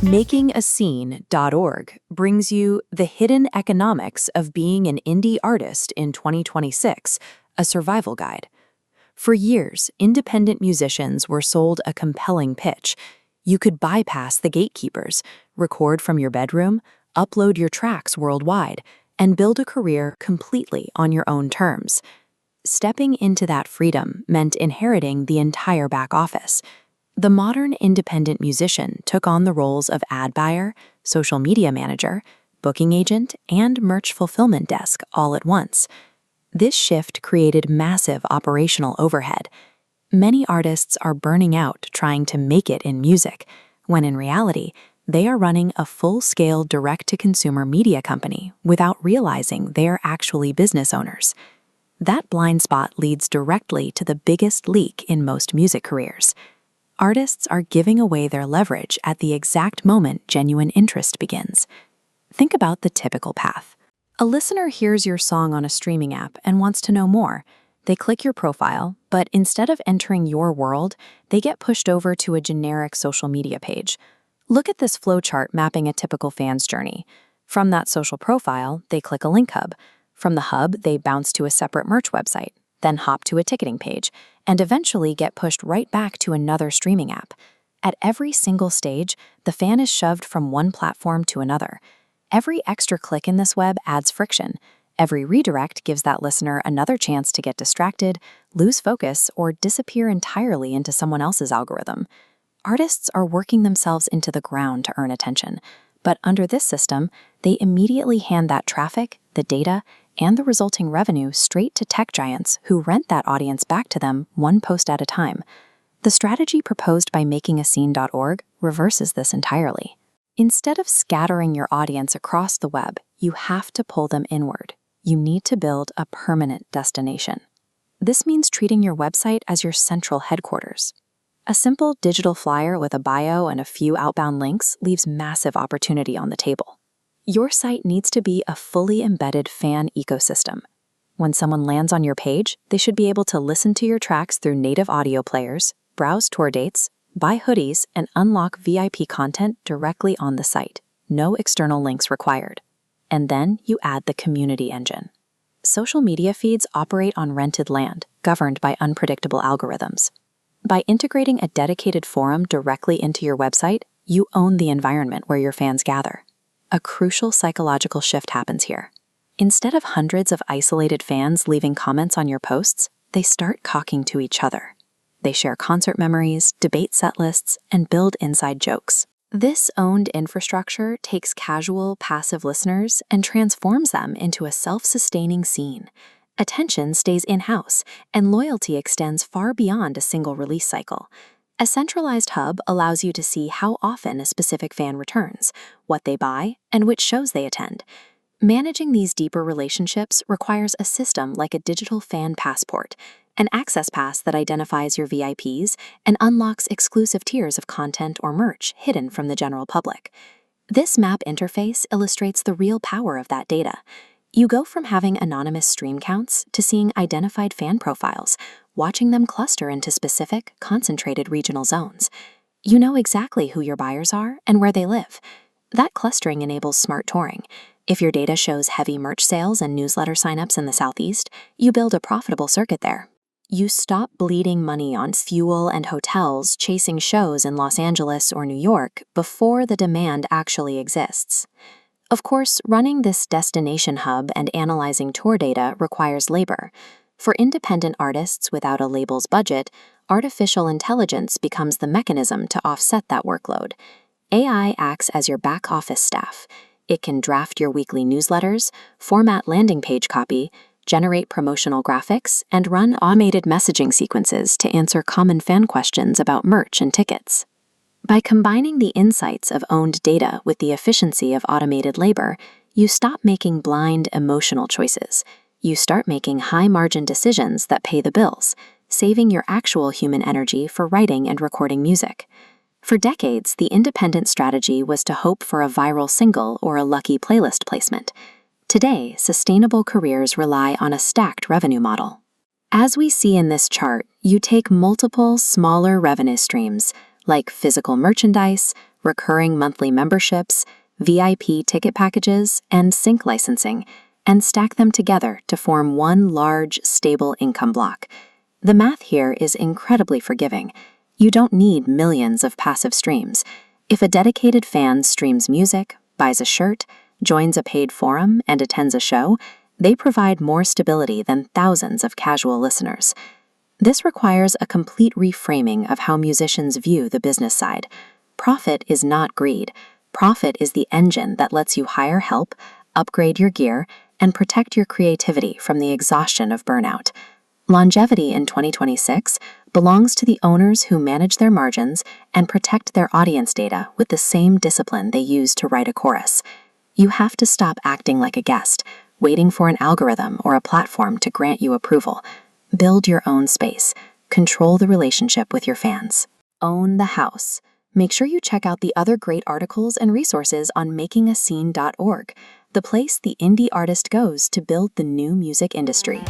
Makingascene.org brings you The Hidden Economics of Being an Indie Artist in 2026, a survival guide. For years, independent musicians were sold a compelling pitch. You could bypass the gatekeepers, record from your bedroom, upload your tracks worldwide, and build a career completely on your own terms. Stepping into that freedom meant inheriting the entire back office. The modern independent musician took on the roles of ad buyer, social media manager, booking agent, and merch fulfillment desk all at once. This shift created massive operational overhead. Many artists are burning out trying to make it in music, when in reality, they are running a full-scale direct-to-consumer media company without realizing they are actually business owners. That blind spot leads directly to the biggest leak in most music careers. Artists are giving away their leverage at the exact moment genuine interest begins. Think about the typical path. A listener hears your song on a streaming app and wants to know more. They click your profile, but instead of entering your world, they get pushed over to a generic social media page. Look at this flowchart mapping a typical fan's journey. From that social profile, they click a link hub. From the hub, they bounce to a separate merch website, then hop to a ticketing page, and eventually get pushed right back to another streaming app. At every single stage, the fan is shoved from one platform to another. Every extra click in this web adds friction. Every redirect gives that listener another chance to get distracted, lose focus, or disappear entirely into someone else's algorithm. Artists are working themselves into the ground to earn attention, but under this system, they immediately hand that traffic, the data, and the resulting revenue straight to tech giants who rent that audience back to them one post at a time. The strategy proposed by Makingascene.org reverses this entirely. Instead of scattering your audience across the web, you have to pull them inward. You need to build a permanent destination. This means treating your website as your central headquarters. A simple digital flyer with a bio and a few outbound links leaves massive opportunity on the table. Your site needs to be a fully embedded fan ecosystem. When someone lands on your page, they should be able to listen to your tracks through native audio players, browse tour dates, buy hoodies, and unlock VIP content directly on the site. No external links required. And then you add the community engine. Social media feeds operate on rented land, governed by unpredictable algorithms. By integrating a dedicated forum directly into your website, you own the environment where your fans gather. A crucial psychological shift happens here. Instead of hundreds of isolated fans leaving comments on your posts, they start talking to each other. They share concert memories, debate set lists, and build inside jokes. This owned infrastructure takes casual, passive listeners and transforms them into a self-sustaining scene. Attention stays in-house, and loyalty extends far beyond a single release cycle. A centralized hub allows you to see how often a specific fan returns, what they buy, and which shows they attend. Managing these deeper relationships requires a system like a digital fan passport, an access pass that identifies your VIPs and unlocks exclusive tiers of content or merch hidden from the general public. This map interface illustrates the real power of that data. You go from having anonymous stream counts to seeing identified fan profiles, watching them cluster into specific, concentrated regional zones. You know exactly who your buyers are and where they live. That clustering enables smart touring. If your data shows heavy merch sales and newsletter signups in the Southeast, you build a profitable circuit there. You stop bleeding money on fuel and hotels chasing shows in Los Angeles or New York before the demand actually exists. Of course, running this destination hub and analyzing tour data requires labor. For independent artists without a label's budget, artificial intelligence becomes the mechanism to offset that workload. AI acts as your back office staff. It can draft your weekly newsletters, format landing page copy, generate promotional graphics, and run automated messaging sequences to answer common fan questions about merch and tickets. By combining the insights of owned data with the efficiency of automated labor, you stop making blind, emotional choices. You start making high-margin decisions that pay the bills, saving your actual human energy for writing and recording music. For decades, the independent strategy was to hope for a viral single or a lucky playlist placement. Today, sustainable careers rely on a stacked revenue model. As we see in this chart, you take multiple, smaller revenue streams, like physical merchandise, recurring monthly memberships, VIP ticket packages, and sync licensing, and stack them together to form one large, stable income block. The math here is incredibly forgiving. You don't need millions of passive streams. If a dedicated fan streams music, buys a shirt, joins a paid forum, and attends a show, they provide more stability than thousands of casual listeners. This requires a complete reframing of how musicians view the business side. Profit is not greed. Profit is the engine that lets you hire help, upgrade your gear, and protect your creativity from the exhaustion of burnout. Longevity in 2026 belongs to the owners who manage their margins and protect their audience data with the same discipline they use to write a chorus. You have to stop acting like a guest, waiting for an algorithm or a platform to grant you approval. Build your own space. Control the relationship with your fans. Own the house. Make sure you check out the other great articles and resources on makingascene.org, the place the indie artist goes to build the new music industry.